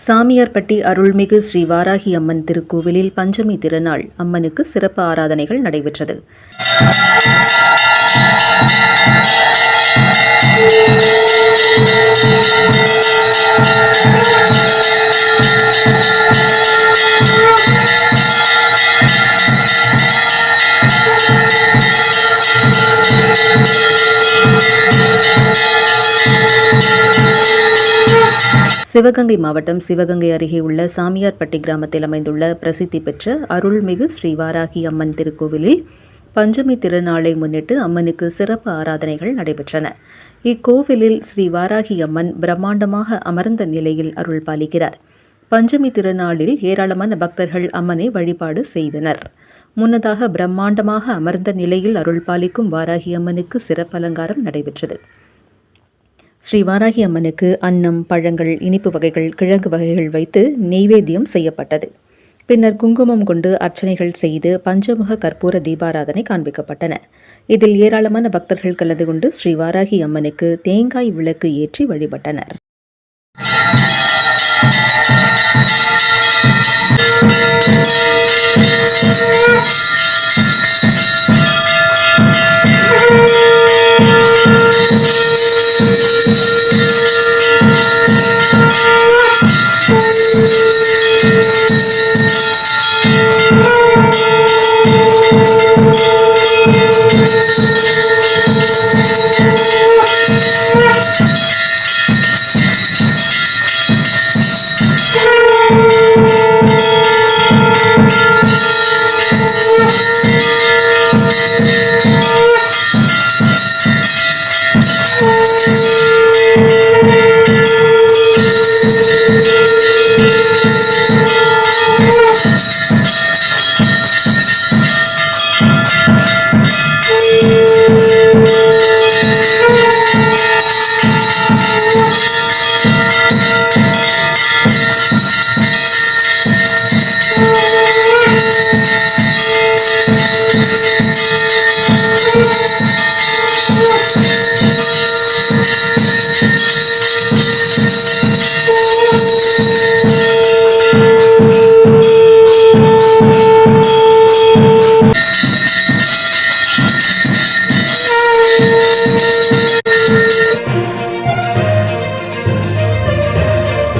சாமியார்பட்டி அருள்மிகு ஸ்ரீ வாராகி அம்மன் திருக்கோவிலில் பஞ்சமி திருநாள் அம்மனுக்கு சிறப்பு ஆராதனைகள் நடைபெற்றது. சிவகங்கை மாவட்டம் சிவகங்கை அருகே உள்ள சாமியார்பட்டி கிராமத்தில் அமைந்துள்ள பிரசித்தி பெற்ற அருள்மிகு ஸ்ரீ வாராகி அம்மன் திருக்கோவிலில் பஞ்சமி திருநாளை முன்னிட்டு அம்மனுக்கு சிறப்பு ஆராதனைகள் நடைபெற்றன. இக்கோவிலில் ஸ்ரீ வாராகி அம்மன் பிரம்மாண்டமாக அமர்ந்த நிலையில் அருள் பாலிக்கிறார். பஞ்சமி திருநாளில் ஏராளமான பக்தர்கள் அம்மனை வழிபாடு செய்தனர். முன்னதாக பிரம்மாண்டமாக அமர்ந்த நிலையில் அருள் பாலிக்கும் வாராகி அம்மனுக்கு சிறப்பு அலங்காரம் நடைபெற்றது. ஸ்ரீ வாராகி அம்மனுக்கு அன்னம், பழங்கள், இனிப்பு வகைகள், கிழங்கு வகைகள் வைத்து நெய்வேத்தியம் செய்யப்பட்டது. பின்னர் குங்குமம் கொண்டு அர்ச்சனைகள் செய்து பஞ்சமுக கற்பூர தீபாராதனை காண்பிக்கப்பட்டன. இதில் ஏராளமான பக்தர்கள் கலந்து கொண்டு ஸ்ரீ வாராகி அம்மனுக்கு தேங்காய் விளக்கு ஏற்றி வழிபட்டனர்.